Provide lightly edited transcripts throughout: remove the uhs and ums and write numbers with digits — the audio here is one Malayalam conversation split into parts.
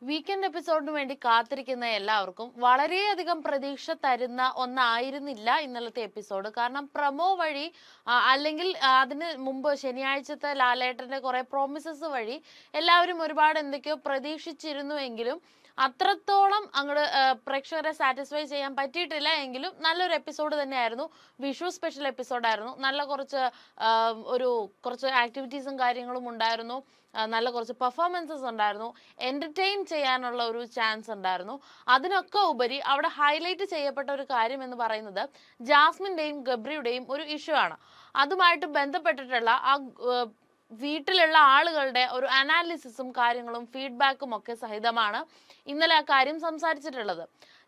വീക്കെൻഡ് എപ്പിസോഡിന് വേണ്ടി കാത്തിരിക്കുന്ന എല്ലാവർക്കും വളരെയധികം പ്രതീക്ഷ തരുന്ന ഒന്നായിരുന്നില്ല ഇന്നലത്തെ എപ്പിസോഡ്. കാരണം പ്രമോ വഴി അല്ലെങ്കിൽ അതിന് മുമ്പ് ശനിയാഴ്ചത്തെ ലാലേട്ടന്റെ കുറെ പ്രോമിസസ് വഴി എല്ലാവരും ഒരുപാട് എന്തൊക്കെയോ പ്രതീക്ഷിച്ചിരുന്നുവെങ്കിലും അത്രത്തോളം അങ്ങോട്ട് പ്രേക്ഷകരെ സാറ്റിസ്ഫൈ ചെയ്യാൻ പറ്റിയിട്ടില്ല. എങ്കിലും നല്ലൊരു എപ്പിസോഡ് തന്നെയായിരുന്നു. വിഷു സ്പെഷ്യൽ എപ്പിസോഡായിരുന്നു. നല്ല കുറച്ച് ആക്ടിവിറ്റീസും കാര്യങ്ങളും ഉണ്ടായിരുന്നു. നല്ല കുറച്ച് പെർഫോമൻസസ് ഉണ്ടായിരുന്നു. എന്റർടൈൻ ചെയ്യാനുള്ള ഒരു ചാൻസ് ഉണ്ടായിരുന്നു. അതിനൊക്കെ ഉപരി അവിടെ ഹൈലൈറ്റ് ചെയ്യപ്പെട്ട ഒരു കാര്യം എന്ന് പറയുന്നത് ജാസ്മിന്റെയും ഗബ്രിയുടെയും ഒരു ഇഷ്യൂ ആണ്. അതുമായിട്ട് ബന്ധപ്പെട്ടിട്ടുള്ള വീട്ടിലുള്ള ആളുകളുടെ ഒരു അനാലിസിസും കാര്യങ്ങളും ഫീഡ്ബാക്കും ഒക്കെ സഹിതമാണ് ഇന്നലെ ആ കാര്യം സംസാരിച്ചിട്ടുള്ളത്.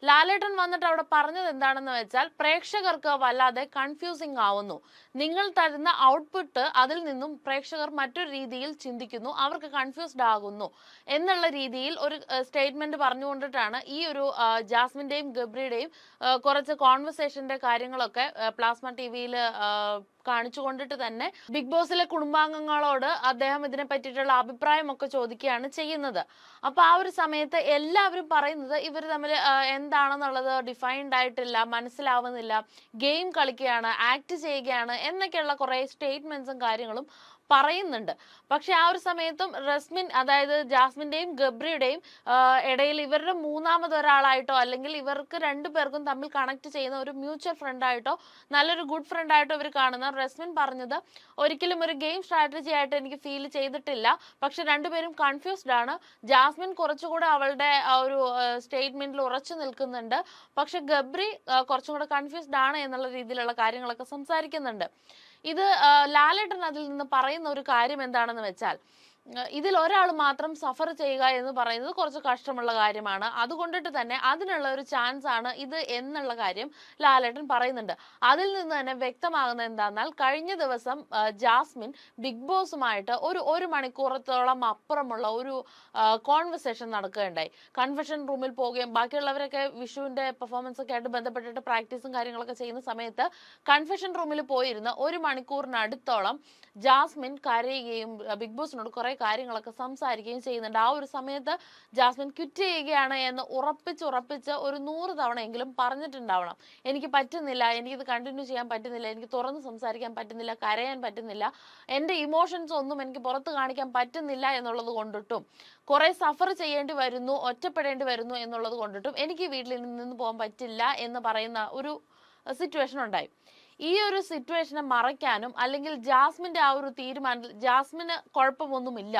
ലാലേട്ടൻ വന്നിട്ട് അവിടെ പറഞ്ഞത് എന്താണെന്ന് വെച്ചാൽ, പ്രേക്ഷകർക്ക് വല്ലാതെ കൺഫ്യൂസിങ് ആവുന്നു. നിങ്ങൾ തരുന്ന ഔട്ട്പുട്ട് അതിൽ നിന്നും പ്രേക്ഷകർ മറ്റൊരു രീതിയിൽ ചിന്തിക്കുന്നു, അവർക്ക് കൺഫ്യൂസ്ഡ് ആകുന്നു എന്നുള്ള രീതിയിൽ ഒരു സ്റ്റേറ്റ്മെന്റ് പറഞ്ഞുകൊണ്ടിട്ടാണ് ഈ ഒരു ജാസ്മിന്റെയും ഗബ്രിയുടെയും കുറച്ച് കോൺവെർസേഷന്റെ കാര്യങ്ങളൊക്കെ പ്ലാസ്മ ടിവിയിൽ കാണിച്ചുകൊണ്ടിട്ട് തന്നെ ബിഗ് ബോസിലെ കുടുംബാംഗങ്ങളോട് അദ്ദേഹം ഇതിനെ പറ്റിയിട്ടുള്ള അഭിപ്രായമൊക്കെ ചോദിക്കുകയാണ് ചെയ്യുന്നത്. അപ്പൊ ആ ഒരു സമയത്ത് എല്ലാവരും പറയുന്നത് ഇവർ തമ്മിൽ എന്താണെന്നുള്ളത് ഡിഫൈൻഡ് ആയിട്ടില്ല, മനസ്സിലാവുന്നില്ല, ഗെയിം കളിക്കുകയാണ്, ആക്ട് ചെയ്യുകയാണ് എന്നൊക്കെയുള്ള കുറെ സ്റ്റേറ്റ്മെന്റ്സും കാര്യങ്ങളും പറയുന്നുണ്ട്. പക്ഷെ ആ ഒരു സമയത്തും റസ്മിൻ, അതായത് ജാസ്മിന്റെയും ഗബ്രിയുടെയും ഇടയിൽ ഇവരുടെ മൂന്നാമതൊരാളായിട്ടോ അല്ലെങ്കിൽ ഇവർക്ക് രണ്ടുപേർക്കും തമ്മിൽ കണക്ട് ചെയ്യുന്ന ഒരു മ്യൂച്വൽ ഫ്രണ്ട് ആയിട്ടോ നല്ലൊരു ഗുഡ് ഫ്രണ്ട് ആയിട്ടോ ഇവർ കാണുന്ന റസ്മിൻ പറഞ്ഞത്, ഒരിക്കലും ഒരു ഗെയിം സ്ട്രാറ്റജി ആയിട്ട് എനിക്ക് ഫീൽ ചെയ്തിട്ടില്ല, പക്ഷെ രണ്ടുപേരും കൺഫ്യൂസ്ഡ് ആണ്. ജാസ്മിൻ കുറച്ചുകൂടെ അവളുടെ ഒരു സ്റ്റേറ്റ്മെന്റിൽ ഉറച്ചു നിൽക്കുന്നുണ്ട്, പക്ഷെ ഗബ്രി കുറച്ചും കൂടെ കൺഫ്യൂസ്ഡ് ആണ് എന്നുള്ള രീതിയിലുള്ള കാര്യങ്ങളൊക്കെ സംസാരിക്കുന്നുണ്ട്. ഇത് ലാലേട്ടൻ അതിൽ നിന്ന് പറയുന്ന ഒരു കാര്യം എന്താണെന്ന് വെച്ചാൽ, ഇതിൽ ഒരാൾ മാത്രം സഫർ ചെയ്യുക എന്ന് പറയുന്നത് കുറച്ച് കഷ്ടമുള്ള കാര്യമാണ്. അതുകൊണ്ടിട്ട് തന്നെ അതിനുള്ള ഒരു ചാൻസ് ആണ് ഇത് എന്നുള്ള കാര്യം ലാലേട്ടൻ പറയുന്നുണ്ട്. അതിൽ നിന്ന് തന്നെ വ്യക്തമാകുന്നത് എന്താണെന്നാൽ, കഴിഞ്ഞ ദിവസം ജാസ്മിൻ ബിഗ് ബോസുമായിട്ട് ഒരു മണിക്കൂറത്തോളം അപ്പുറമുള്ള ഒരു കോൺവെർസേഷൻ നടക്കുകയുണ്ടായി. കൺവെൻഷൻ റൂമിൽ പോവുകയും ബാക്കിയുള്ളവരൊക്കെ വിഷുവിന്റെ പെർഫോമൻസ് ഒക്കെ ആയിട്ട് ബന്ധപ്പെട്ടിട്ട് പ്രാക്ടീസും കാര്യങ്ങളൊക്കെ ചെയ്യുന്ന സമയത്ത് കൺവെൻഷൻ റൂമിൽ പോയിരുന്ന 1 മണിക്കൂറിനടുത്തോളം ജാസ്മിൻ കരയുകയും ബിഗ് ബോസിനോട് കുറെ കാര്യങ്ങളൊക്കെ സംസാരിക്കുകയും ചെയ്യുന്നുണ്ട്. ആ ഒരു സമയത്ത് ജാസ്മിൻ ക്വിറ്റ് ചെയ്യുകയാണ് എന്ന് ഉറപ്പിച്ച് ഒരു 100 തവണയെങ്കിലും പറഞ്ഞിട്ടുണ്ടാവണം. എനിക്ക് പറ്റുന്നില്ല, എനിക്കിത് കണ്ടിന്യൂ ചെയ്യാൻ പറ്റുന്നില്ല, എനിക്ക് തുറന്ന് സംസാരിക്കാൻ പറ്റുന്നില്ല, കരയാൻ പറ്റുന്നില്ല, എൻ്റെ ഇമോഷൻസ് ഒന്നും എനിക്ക് പുറത്ത് കാണിക്കാൻ പറ്റുന്നില്ല എന്നുള്ളത് കൊണ്ടിട്ടും, കുറെ സഫർ ചെയ്യേണ്ടി വരുന്നു, ഒറ്റപ്പെടേണ്ടി വരുന്നു എന്നുള്ളത് കൊണ്ടിട്ടും എനിക്ക് വീട്ടിൽ നിന്ന് പോകാൻ പറ്റില്ല എന്ന് പറയുന്ന ഒരു സിറ്റുവേഷൻ ഉണ്ടായി. ഈ ഒരു സിറ്റുവേഷനെ മറയ്ക്കാനും അല്ലെങ്കിൽ ജാസ്മിന്റെ ആ ഒരു തീരുമാനത്തിൽ ജാസ്മിന് കുഴപ്പമൊന്നുമില്ല,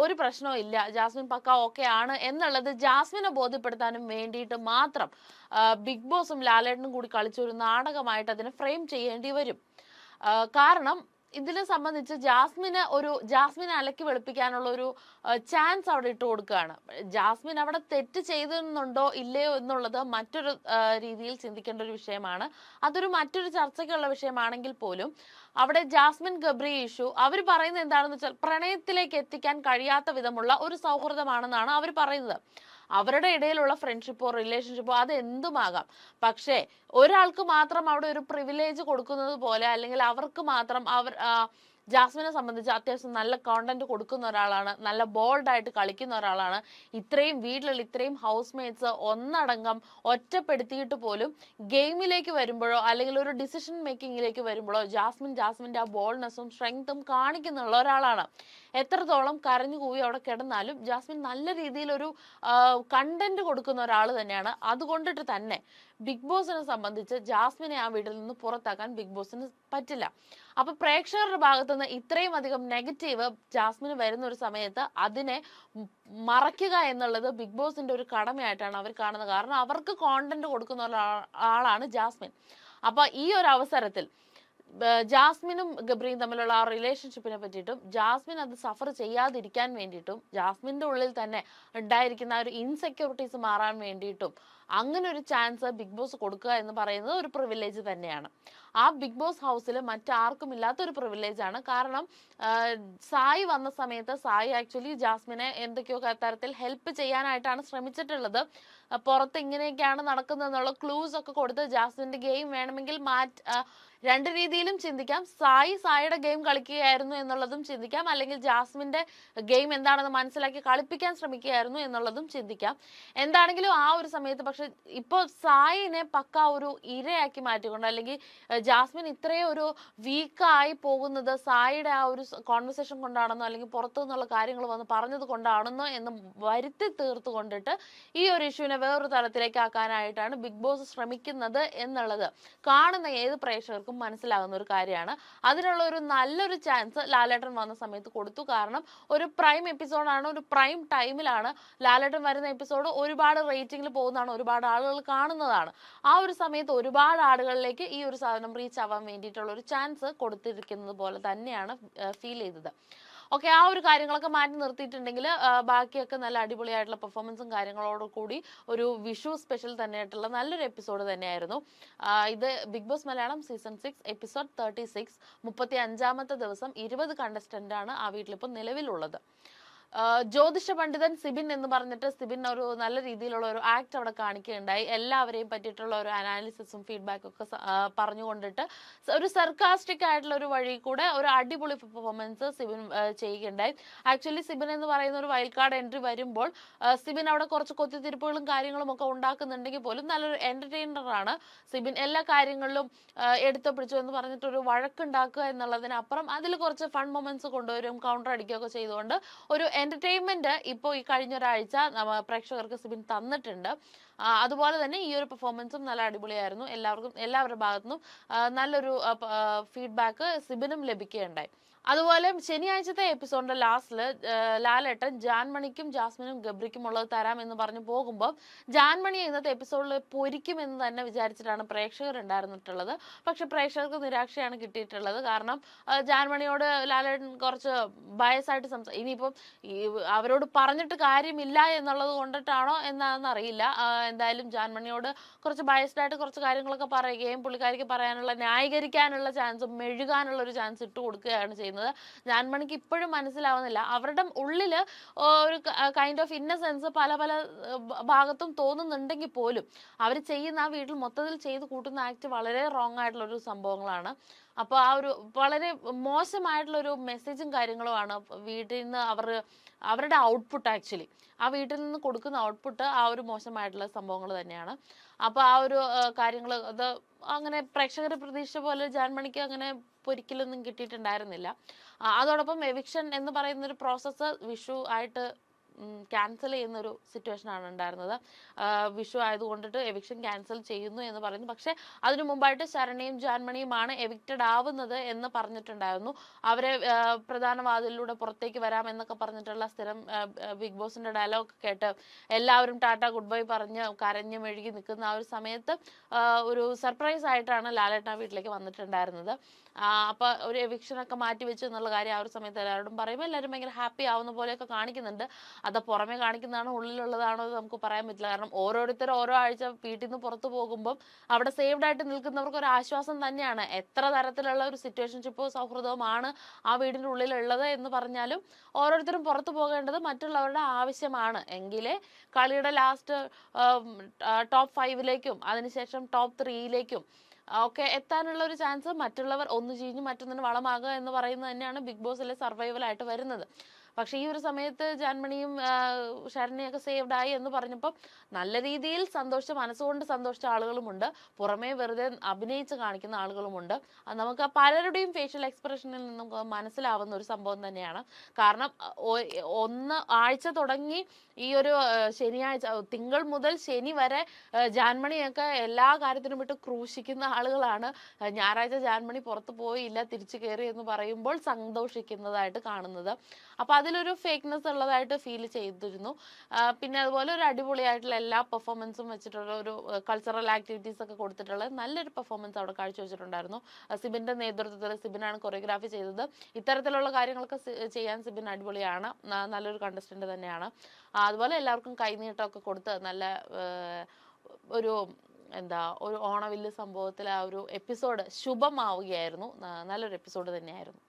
ഒരു പ്രശ്നവും ഇല്ല, ജാസ്മിൻ പക്ക ഓക്കെ ആണ് എന്നുള്ളത് ജാസ്മിനെ ബോധ്യപ്പെടുത്താനും വേണ്ടിയിട്ട് മാത്രം ബിഗ് ബോസും ലാലേട്ടനും കൂടി കളിച്ച ഒരു നാടകമായിട്ട് അതിനെ ഫ്രെയിം ചെയ്യേണ്ടി വരും. കാരണം ഇതിനെ സംബന്ധിച്ച് ജാസ്മിനെ അലക്കി വെളുപ്പിക്കാനുള്ള ഒരു ചാൻസ് അവിടെ ഇട്ട് കൊടുക്കുകയാണ്. ജാസ്മിൻ അവിടെ തെറ്റ് ചെയ്തിരുന്നുണ്ടോ ഇല്ലയോ എന്നുള്ളത് മറ്റൊരു രീതിയിൽ ചിന്തിക്കേണ്ട ഒരു വിഷയമാണ്. അതൊരു മറ്റൊരു ചർച്ചയ്ക്കുള്ള വിഷയമാണെങ്കിൽ പോലും അവിടെ ജാസ്മിൻ ഗബ്രി ഇഷ്യൂ അവർ പറയുന്നത് എന്താണെന്ന് വെച്ചാൽ, പ്രണയത്തിലേക്ക് എത്തിക്കാൻ കഴിയാത്ത വിധമുള്ള ഒരു സൗഹൃദമാണെന്നാണ് അവർ പറയുന്നത്. അവരുടെ ഇടയിലുള്ള ഫ്രണ്ട്ഷിപ്പോ റിലേഷൻഷിപ്പോ അത് എന്തുമാകാം, പക്ഷേ ഒരാൾക്ക് മാത്രം അവിടെ ഒരു പ്രിവിലേജ് കൊടുക്കുന്നത് പോലെ, അല്ലെങ്കിൽ അവർക്ക് മാത്രം ജാസ്മിനെ സംബന്ധിച്ച് അത്യാവശ്യം നല്ല കോണ്ടന്റ് കൊടുക്കുന്ന ഒരാളാണ്, നല്ല ബോൾഡായിട്ട് കളിക്കുന്ന ഒരാളാണ്. ഇത്രയും വീട്ടിലുള്ള ഇത്രയും ഹൗസ് മേറ്റ്സ് ഒന്നടങ്കം ഒറ്റപ്പെടുത്തിയിട്ട് പോലും ഗെയിമിലേക്ക് വരുമ്പോഴോ അല്ലെങ്കിൽ ഒരു ഡിസിഷൻ മേക്കിങ്ങിലേക്ക് വരുമ്പോഴോ ജാസ്മിന്റെ ആ ബോൾഡ്നെസ്സും സ്ട്രെങ്തും കാണിക്കുന്നുള്ള ഒരാളാണ്. എത്രത്തോളം കരഞ്ഞു കൂവി അവിടെ കിടന്നാലും ജാസ്മിൻ നല്ല രീതിയിൽ ഒരു കണ്ടന്റ് കൊടുക്കുന്ന ഒരാൾ തന്നെയാണ്. അതുകൊണ്ടിട്ട് തന്നെ ബിഗ് ബോസിനെ സംബന്ധിച്ച് ജാസ്മിനെ ആ വീട്ടിൽ നിന്ന് പുറത്താക്കാൻ ബിഗ് ബോസിന് പറ്റില്ല. അപ്പൊ പ്രേക്ഷകരുടെ ഭാഗത്തുനിന്ന് ഇത്രയും അധികം നെഗറ്റീവ് ജാസ്മിന് വരുന്ന ഒരു സമയത്ത് അതിനെ മറയ്ക്കുക എന്നുള്ളത് ബിഗ് ബോസിന്റെ ഒരു കടമയായിട്ടാണ് അവർ കാണുന്നത്. കാരണം അവർക്ക് കോണ്ടന്റ് കൊടുക്കുന്ന ആളാണ് ജാസ്മിൻ. അപ്പൊ ഈ ഒരു അവസരത്തിൽ ജാസ്മിനും ഗബ്രിയും തമ്മിലുള്ള ആ റിലേഷൻഷിപ്പിനെ പറ്റിയിട്ടും ജാസ്മിൻ അത് സഫർ ചെയ്യാതിരിക്കാൻ വേണ്ടിയിട്ടും ജാസ്മിന്റെ ഉള്ളിൽ തന്നെ ഉണ്ടായിരിക്കുന്ന ഒരു ഇൻസെക്യൂരിറ്റീസ് മാറാൻ വേണ്ടിയിട്ടും അങ്ങനെ ഒരു ചാൻസ് ബിഗ് ബോസ് കൊടുക്കുക എന്ന് പറയുന്നത് ഒരു പ്രിവിലേജ് തന്നെയാണ്. ആ ബിഗ് ബോസ് ഹൗസിൽ മറ്റാർക്കും ഇല്ലാത്തൊരു പ്രിവിലേജ് ആണ്. കാരണം സായി വന്ന സമയത്ത് സായി ആക്ച്വലി ജാസ്മിനെ എന്തൊക്കെയോ തരത്തിൽ ഹെൽപ്പ് ചെയ്യാനായിട്ടാണ് ശ്രമിച്ചിട്ടുള്ളത്. പുറത്ത് ഇങ്ങനെയൊക്കെയാണ് നടക്കുന്നതെന്നുള്ള ക്ലൂസ് ഒക്കെ കൊടുത്ത് ജാസ്മിന്റെ ഗെയിം വേണമെങ്കിൽ രണ്ട് രീതിയിലും ചിന്തിക്കാം. സായിയുടെ ഗെയിം കളിക്കുകയായിരുന്നു എന്നുള്ളതും ചിന്തിക്കാം, അല്ലെങ്കിൽ ജാസ്മിന്റെ ഗെയിം എന്താണെന്ന് മനസ്സിലാക്കി കളിപ്പിക്കാൻ ശ്രമിക്കുകയായിരുന്നു എന്നുള്ളതും ചിന്തിക്കാം. എന്താണെങ്കിലും ആ ഒരു സമയത്ത് പക്ഷെ ഇപ്പോൾ സായിനെ പക്ക ഒരു ഇരയാക്കി മാറ്റിക്കൊണ്ട്, അല്ലെങ്കിൽ ജാസ്മിൻ ഇത്രയും ഒരു വീക്കായി പോകുന്നത് സായിയുടെ ആ ഒരു കോൺവെർസേഷൻ കൊണ്ടാണെന്നോ അല്ലെങ്കിൽ പുറത്തു നിന്നുള്ള കാര്യങ്ങൾ വന്ന് പറഞ്ഞത് കൊണ്ടാണെന്നോ എന്ന് വരുത്തി തീർത്തു കൊണ്ടിട്ട് ഈ ഒരു ഇഷ്യൂവിനെ വേറൊരു തലത്തിലേക്ക് ആക്കാനായിട്ടാണ് ബിഗ് ബോസ് ശ്രമിക്കുന്നത് എന്നുള്ളത് കാണുന്ന ഏത് പ്രേക്ഷകർക്കും മനസ്സിലാകുന്ന ഒരു കാര്യമാണ്. അതിനുള്ള ഒരു നല്ലൊരു ചാൻസ് ലാലേട്ടൻ വന്ന സമയത്ത് കൊടുത്തു. കാരണം ഒരു പ്രൈം എപ്പിസോഡാണ്, ഒരു പ്രൈം ടൈമിലാണ് ലാലേട്ടൻ വരുന്ന എപ്പിസോഡ്. ഒരുപാട് റേറ്റിംഗിൽ പോകുന്നതാണ്, ഒരുപാട് ആളുകൾ കാണുന്നതാണ്. ആ ഒരു സമയത്ത് ഒരുപാട് ആളുകളിലേക്ക് ഈ ഒരു സാധനം റീച്ച് ആവാൻ വേണ്ടിയിട്ടുള്ള ഒരു ചാൻസ് കൊടുത്തിരിക്കുന്നത് പോലെ തന്നെയാണ് ഫീൽ ചെയ്തത്. ഓക്കെ, ആ ഒരു കാര്യങ്ങളൊക്കെ മാറ്റി നിർത്തിയിട്ടുണ്ടെങ്കിൽ ബാക്കിയൊക്കെ നല്ല അടിപൊളിയായിട്ടുള്ള പെർഫോമൻസും കാര്യങ്ങളോട് കൂടി ഒരു വിഷു സ്പെഷ്യൽ തന്നെയായിട്ടുള്ള നല്ലൊരു എപ്പിസോഡ് തന്നെയായിരുന്നു. ഇത് Bigg Boss Malayalam season 6 episode 36, 35ാമത്തെ ദിവസം 20 കണ്ടസ്റ്റന്റ് ആണ് ആ വീട്ടിലിപ്പോൾ നിലവിലുള്ളത്. ജ്യോതിഷ പണ്ഡിതൻ സിബിൻ എന്ന് പറഞ്ഞിട്ട് സിബിൻ ഒരു നല്ല രീതിയിലുള്ള ഒരു ആക്ട് അവിടെ കാണിക്കുകയുണ്ടായി. എല്ലാവരെയും പറ്റിയിട്ടുള്ള ഒരു അനാലിസിസും ഫീഡ്ബാക്കും ഒക്കെ പറഞ്ഞുകൊണ്ടിട്ട് ഒരു സർക്കാസ്റ്റിക് ആയിട്ടുള്ള ഒരു വഴി കൂടെ ഒരു അടിപൊളി പെർഫോമൻസ് സിബിൻ ചെയ്യുകയുണ്ടായി. ആക്ച്വലി സിബിൻ എന്ന് പറയുന്ന ഒരു വൈൽഡ് കാർഡ് എൻട്രി വരുമ്പോൾ സിബിൻ അവിടെ കുറച്ച് കൊത്തിത്തിരിപ്പുകളും കാര്യങ്ങളും ഒക്കെ ഉണ്ടാക്കുന്നുണ്ടെങ്കിൽ പോലും നല്ലൊരു എന്റർടൈനറാണ് സിബിൻ. എല്ലാ കാര്യങ്ങളിലും എടുത്തു പിടിച്ചു എന്ന് പറഞ്ഞിട്ട് ഒരു വഴക്കുണ്ടാക്കുക എന്നുള്ളതിനപ്പുറം അതിൽ കുറച്ച് ഫൺ മൊമെന്റ്സ് കൊണ്ടുവരും, കൗണ്ടർ അടിക്കുകയൊക്കെ ചെയ്തുകൊണ്ട് ഒരു എന്റർടൈൻമെന്റ് ഇപ്പോൾ ഈ കഴിഞ്ഞ ഒരാഴ്ച പ്രേക്ഷകർക്ക് സിബിൻ തന്നിട്ടുണ്ട്. അതുപോലെ തന്നെ ഈ ഒരു പെർഫോമൻസും നല്ല അടിപൊളിയായിരുന്നു. എല്ലാവരുടെ ഭാഗത്തുനിന്നും നല്ലൊരു ഫീഡ്ബാക്ക് സിബിനും ലഭിക്കുകയുണ്ടായി. അതുപോലെ ശനിയാഴ്ചത്തെ എപ്പിസോഡിന്റെ ലാസ്റ്റില് ലാലേട്ടൻ ജാൻമണിക്കും ജാസ്മിനും ഗബ്രിക്കും ഉള്ളത് തരാം എന്ന് പറഞ്ഞു പോകുമ്പോൾ ജാൻമണി ഇന്നത്തെ എപ്പിസോഡിൽ പൊരിക്കുമെന്ന് തന്നെ വിചാരിച്ചിട്ടാണ് പ്രേക്ഷകർ ഉണ്ടായിരുന്നിട്ടുള്ളത്. പക്ഷെ പ്രേക്ഷകർക്ക് നിരാശയാണ് കിട്ടിയിട്ടുള്ളത്. കാരണം ജാൻമണിയോട് ലാലേട്ടൻ കുറച്ച് ബയസായിട്ട് ഇനിയിപ്പം അവരോട് പറഞ്ഞിട്ട് കാര്യമില്ല എന്നുള്ളത് കൊണ്ടിട്ടാണോ എന്നാണെന്നറിയില്ല. എന്തായാലും ജാൻമണിയോട് കുറച്ച് ബയസ്ഡായിട്ട് കുറച്ച് കാര്യങ്ങളൊക്കെ പറയുകയും പുള്ളിക്കാരിക്ക് പറയാനുള്ള ന്യായീകരിക്കാനുള്ള ചാൻസും മെഴുകാനുള്ള ഒരു ചാൻസ് ഇട്ട് കൊടുക്കുകയാണ് ചെയ്യുന്നത്. ജാൻമണിക്ക് ഇപ്പോഴും മനസ്സിലാവുന്നില്ല. അവരുടെ ഉള്ളില് ഒരു കൈൻഡ് ഓഫ് ഇന്നസെൻസ് പല ഭാഗത്തും തോന്നുന്നുണ്ടെങ്കിൽ പോലും അവർ ചെയ്യുന്ന ആ വീട്ടിൽ മൊത്തത്തിൽ ചെയ്ത് കൂട്ടുന്ന ആക്ട് വളരെ റോങ് ആയിട്ടുള്ള ഒരു സംഭവങ്ങളാണ്. അപ്പോൾ ആ ഒരു വളരെ മോശമായിട്ടുള്ള ഒരു മെസ്സേജും കാര്യങ്ങളുമാണ് വീട്ടിൽ നിന്ന് അവരുടെ ഔട്ട്പുട്ട്. ആക്ച്വലി ആ വീട്ടിൽ നിന്ന് കൊടുക്കുന്ന ഔട്ട്പുട്ട് ആ ഒരു മോശമായിട്ടുള്ള സംഭവങ്ങൾ തന്നെയാണ്. അപ്പോൾ ആ ഒരു കാര്യങ്ങൾ അത് അങ്ങനെ പ്രേക്ഷകർ പ്രതീക്ഷിച്ച പോലെ ജാൻമണിക്ക് അങ്ങനെ ഒരിക്കലൊന്നും കിട്ടിയിട്ടുണ്ടായിരുന്നില്ല. അതോടൊപ്പം എവിക്ഷൻ എന്ന് പറയുന്ന ഒരു പ്രോസസ്സ് വിഷു ആയിട്ട് ക്യാൻസൽ ചെയ്യുന്ന ഒരു സിറ്റുവേഷൻ ആണ് ഉണ്ടായിരുന്നത്. വിഷു ആയതുകൊണ്ടിട്ട് എവിക്ഷൻ ക്യാൻസൽ ചെയ്യുന്നു എന്ന് പറയുന്നു. പക്ഷെ അതിനു മുമ്പായിട്ട് ശരണ്യയും ജാൻമണിയുമാണ് എവിക്റ്റഡ് ആവുന്നത് എന്ന് പറഞ്ഞിട്ടുണ്ടായിരുന്നു. അവരെ പ്രധാന വാതിലിലൂടെ പുറത്തേക്ക് വരാം എന്നൊക്കെ പറഞ്ഞിട്ടുള്ള സ്ഥിരം ബിഗ് ബോസിന്റെ ഡയലോഗ് കേട്ട് എല്ലാവരും ടാറ്റ ഗുഡ് ബൈ പറഞ്ഞ് കരഞ്ഞു മെഴുകി നിൽക്കുന്ന ആ ഒരു സമയത്ത് ഒരു സർപ്രൈസ് ആയിട്ടാണ് ലാലേട്ടൻ വീട്ടിലേക്ക് വന്നിട്ടുണ്ടായിരുന്നത്. അപ്പൊ ഒരു എവിക്ഷനൊക്കെ മാറ്റി വെച്ചു എന്നുള്ള കാര്യം ആ ഒരു സമയത്ത് എല്ലാവരോടും പറയുമ്പോൾ എല്ലാവരും ഭയങ്കര ഹാപ്പി ആവുന്ന പോലെയൊക്കെ കാണിക്കുന്നുണ്ട്. അത് പുറമെ കാണിക്കുന്നതാണോ ഉള്ളിലുള്ളതാണോ എന്ന് നമുക്ക് പറയാൻ പറ്റില്ല. കാരണം ഓരോരുത്തരും ഓരോ ആഴ്ച വീട്ടിൽ നിന്ന് പുറത്തു പോകുമ്പോൾ അവിടെ സേഫ്ഡ് ആയിട്ട് നിൽക്കുന്നവർക്ക് ഒരു ആശ്വാസം തന്നെയാണ്. എത്ര തരത്തിലുള്ള ഒരു സിറ്റുവേഷൻഷിപ്പോ സൗഹൃദവുമാണ് ആ വീടിന്റെ ഉള്ളിലുള്ളത് എന്ന് പറഞ്ഞാലും ഓരോരുത്തരും പുറത്തു പോകേണ്ടത് മറ്റുള്ളവരുടെ ആവശ്യമാണ്. എങ്കിലേ കളിയുടെ ലാസ്റ്റ് ടോപ്പ് 5ലേക്കും അതിനുശേഷം ടോപ്പ് 3യിലേക്കും ഒക്കെ എത്താനുള്ള ഒരു ചാൻസ് മറ്റുള്ളവർ ഒന്ന് ചീഞ്ഞ് മറ്റൊന്നിന് വളമാകുക എന്ന് പറയുന്നത് തന്നെയാണ് ബിഗ് ബോസിലെ സർവൈവലായിട്ട് വരുന്നത്. പക്ഷെ ഈ ഒരു സമയത്ത് ജാൻമണിയും ശരണ്യൊക്കെ സേവ്ഡ് ആയി എന്ന് പറഞ്ഞപ്പോൾ നല്ല രീതിയിൽ മനസ്സുകൊണ്ട് സന്തോഷിച്ച ആളുകളുമുണ്ട്, പുറമേ വെറുതെ അഭിനയിച്ച് കാണിക്കുന്ന ആളുകളുമുണ്ട്. നമുക്ക് പലരുടെയും ഫേഷ്യൽ എക്സ്പ്രഷനിൽ നിന്നും മനസ്സിലാവുന്ന ഒരു സംഭവം തന്നെയാണ്. കാരണം ആഴ്ച തുടങ്ങി ഈ ഒരു ശനിയാഴ്ച തിങ്കൾ മുതൽ ശനി വരെ ജാൻമണിയൊക്കെ എല്ലാ കാര്യത്തിനും വിട്ട് ക്രൂശിക്കുന്ന ആളുകളാണ്. ഞായറാഴ്ച ജാൻമണി പുറത്തു പോയില്ല തിരിച്ചു കയറി എന്ന് പറയുമ്പോൾ സന്തോഷിക്കുന്നതായിട്ട് കാണുന്നത്. അപ്പൊ അതിലൊരു ഫേക്ക്നെസ് ഉള്ളതായിട്ട് ഫീൽ ചെയ്തിരുന്നു. പിന്നെ അതുപോലെ ഒരു അടിപൊളിയായിട്ടുള്ള എല്ലാ പെർഫോമൻസും വെച്ചിട്ടുള്ള ഒരു കൾച്ചറൽ ആക്ടിവിറ്റീസ് ഒക്കെ കൊടുത്തിട്ടുള്ള നല്ലൊരു പെർഫോമൻസ് അവിടെ കാഴ്ചവെച്ചിട്ടുണ്ടായിരുന്നു. സിബിന്റെ നേതൃത്വത്തിൽ സിബിനാണ് കൊറിയോഗ്രാഫി ചെയ്തത്. ഇത്തരത്തിലുള്ള കാര്യങ്ങളൊക്കെ ചെയ്യാൻ സിബിൻ അടിപൊളിയാണ്, നല്ലൊരു കണ്ടസ്റ്റന്റ് തന്നെയാണ്. അതുപോലെ എല്ലാവർക്കും കൈനീട്ടമൊക്കെ കൊടുത്ത് നല്ല ഒരു എന്താ ഒരു ഓണവില്ല് സംഭവത്തിൽ ആ ഒരു എപ്പിസോഡ് ശുഭമാവുകയായിരുന്നു. നല്ലൊരു എപ്പിസോഡ് തന്നെയായിരുന്നു.